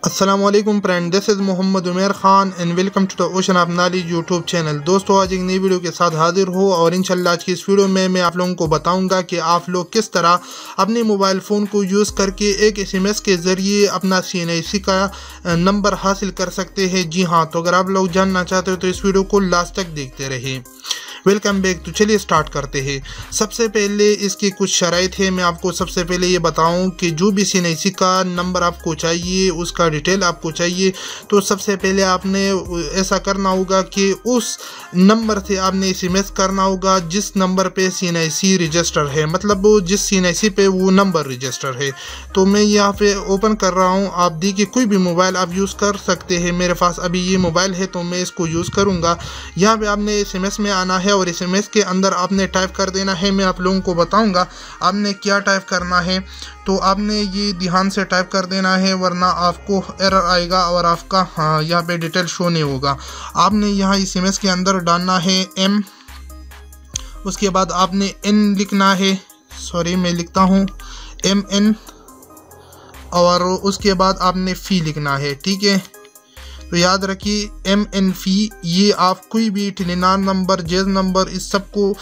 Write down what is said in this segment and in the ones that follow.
अस्सलामुअलैकुम friend, this is 𝗪𝗵𝗁 and welcome to the 𝗪𝗶𝗇 YouTube channel. दोस्तों, आज एक नई वीडियो के साथ हाजिर हो और इंशाल्लाह आज की इस वीडियो में मैं आप लोगों को बताऊंगा कि आप लोग किस तरह अपने मोबाइल फ़ोन को यूज़ करके एक SMS के ज़रिए अपना CNIC का नंबर हासिल कर सकते हैं। जी हाँ, तो अगर आप लोग जानना चाहते हो तो इस वीडियो को लास्ट तक देखते रहें। Welcome back. तो चलिए स्टार्ट करते हैं। सबसे पहले इसकी कुछ शराइत है। मैं आपको सबसे पहले ये बताऊं कि जो भी CNIC का नंबर आपको चाहिए, उसका डिटेल आपको चाहिए, तो सबसे पहले आपने ऐसा करना होगा कि उस नंबर से आपने SMS करना होगा जिस नंबर पे CNIC रजिस्टर है, मतलब वो जिस CNIC पे वो नंबर रजिस्टर है। तो मैं यहाँ पे ओपन कर रहा हूँ। आप देखिए, कोई भी मोबाइल आप यूज़ कर सकते हैं। मेरे पास अभी ये मोबाइल है तो मैं इसको यूज़ करूँगा। यहाँ पे आपने SMS में आना है और SMS के अंदर आपने टाइप कर देना है। मैं आप लोगों को बताऊंगा आपने क्या टाइप करना है। तो आपने ये ध्यान से टाइप कर देना है, वरना आपको एरर आएगा और आपका यहाँ पे डिटेल शो नहीं होगा। आपने यहाँ SMS के अंदर डालना है M, उसके बाद आपने N लिखना है, सॉरी मैं लिखता हूँ MN, और उसके बाद आपने फी लिखना है। ठीक है, तो याद रखिए MNF। ये आप कोई भी टेलीनार नंबर, जेज नंबर, इस सब को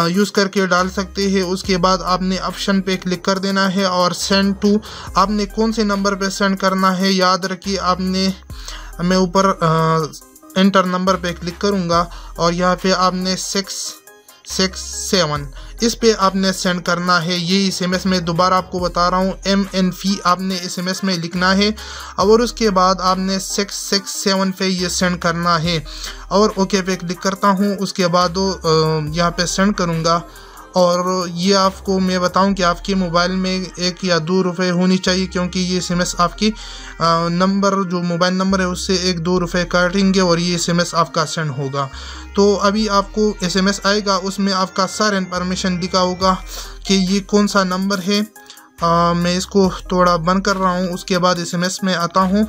यूज़ करके डाल सकते हैं। उसके बाद आपने ऑप्शन पे क्लिक कर देना है और सेंड टू, आपने कौन से नंबर पे सेंड करना है याद रखिए। आपने, मैं ऊपर एंटर नंबर पे क्लिक करूँगा और यहाँ पे आपने 667 इस पे आपने सेंड करना है। ये SMS में दोबारा आपको बता रहा हूँ MNF आपने SMS में लिखना है और उसके बाद आपने 667 पे ये सेंड करना है और ओके पे क्लिक करता हूँ। उसके बाद यहाँ पे सेंड करूँगा और ये आपको मैं बताऊं कि आपके मोबाइल में 1 या 2 रुपये होनी चाहिए, क्योंकि ये SMS आपकी नंबर, जो मोबाइल नंबर है उससे 1-2 रुपये काटेंगे और ये SMS आपका सेंड होगा। तो अभी आपको SMS आएगा, उसमें आपका सारा इन्फॉर्मेशन लिखा होगा कि ये कौन सा नंबर है। मैं इसको थोड़ा बंद कर रहा हूँ। उसके बाद SMS में आता हूँ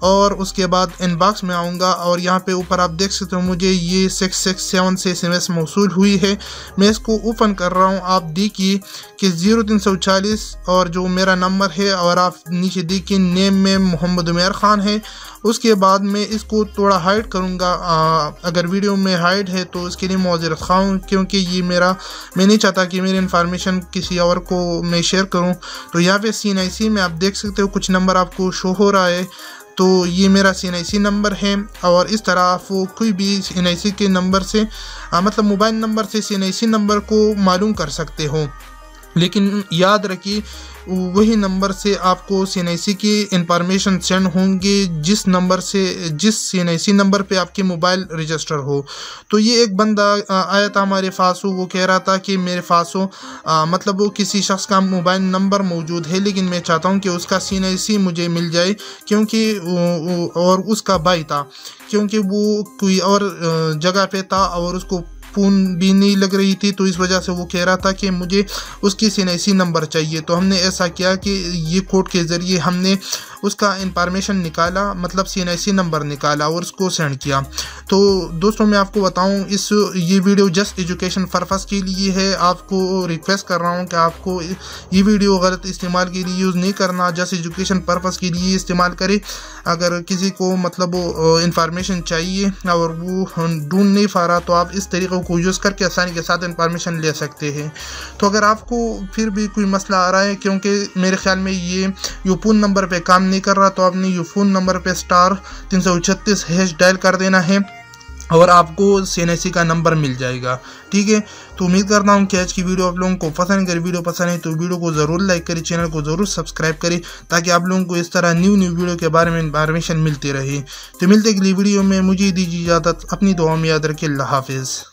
और उसके बाद इनबॉक्स में आऊँगा और यहाँ पे ऊपर आप देख सकते हो मुझे ये 667 से SMS मौसूल हुई है। मैं इसको ओपन कर रहा हूँ। आप देखिए कि 0340 और जो मेरा नंबर है, और आप नीचे देखिए नेम में 𝗪𝗵 है। उसके बाद मैं इसको थोड़ा हाइड करूँगा। अगर वीडियो में हाइड है तो उसके लिए माज़रत ख़्वाह हूँ, क्योंकि ये मैं नहीं चाहता कि मेरी इन्फॉर्मेशन किसी और को मैं शेयर करूँ। तो यहाँ पे CNIC में आप देख सकते हो कुछ नंबर आपको शो हो रहा है, तो ये मेरा CNIC नंबर है। और इस तरह आप कोई भी CNIC के नंबर से मतलब मोबाइल नंबर से CNIC नंबर को मालूम कर सकते हो, लेकिन याद रखिए वही नंबर से आपको CNIC की इंफॉर्मेशन सेंड होंगे जिस नंबर से, जिस CNIC नंबर पे आपके मोबाइल रजिस्टर हो। तो ये एक बंदा आया था हमारे पास, वो कह रहा था कि मेरे पास मतलब वो किसी शख्स का मोबाइल नंबर मौजूद है, लेकिन मैं चाहता हूँ कि उसका CNIC मुझे मिल जाए, क्योंकि और उसका भाई था, क्योंकि वो कोई और जगह पे था और उसको फ़ोन भी नहीं लग रही थी, तो इस वजह से वो कह रहा था कि मुझे उसकी CNIC नंबर चाहिए। तो हमने ऐसा किया कि ये कोड के ज़रिए हमने उसका इंफॉर्मेशन निकाला, मतलब CNIC नंबर निकाला और उसको सेंड किया। तो दोस्तों, मैं आपको बताऊं, ये वीडियो जस्ट एजुकेशन पर्पस के लिए है। आपको रिक्वेस्ट कर रहा हूं कि आपको ये वीडियो गलत इस्तेमाल के लिए यूज़ नहीं करना, जस्ट एजुकेशन पर्पस के लिए इस्तेमाल करें। अगर किसी को मतलब इंफॉर्मेशन चाहिए और वो ढूंढ नहीं पा रहा, तो आप इस तरीक़े को यूज़ करके आसानी के साथ इंफॉर्मेशन ले सकते हैं। तो अगर आपको फिर भी कोई मसला आ रहा है, क्योंकि मेरे ख्याल में ये यूफोन नंबर पे काम नहीं कर रहा, तो आपने यूफोन नंबर पे *336# डायल कर देना है और आपको CNIC का नंबर मिल जाएगा। ठीक है, तो उम्मीद करता हूँ कि आज की वीडियो आप लोगों को पसंद। अगर वीडियो पसंद है तो वीडियो को ज़रूर लाइक करें, चैनल को ज़रूर सब्सक्राइब करें, ताकि आप लोगों को इस तरह न्यू वीडियो के बारे में इंफॉर्मेशन मिलती रहे। तो मिलते अगली वीडियो में, मुझे दीजिए इजाज़त। अपनी दुआ में याद रखें। 𝗪𝗵𝘆।